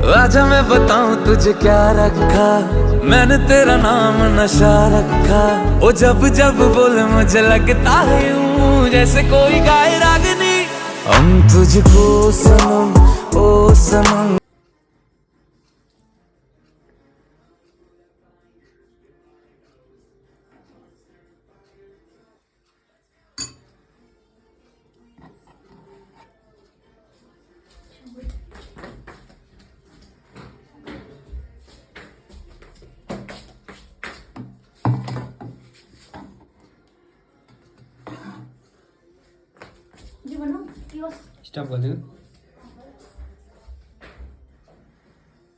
आजा मैं बताऊं तुझे क्या रखा, मैंने तेरा नाम नशा रखा। ओ जब जब बोले मुझे लगता है यूं जैसे कोई गाए रागनी। हम तुझको सनम ओ सनम। स्टॉप कर दे।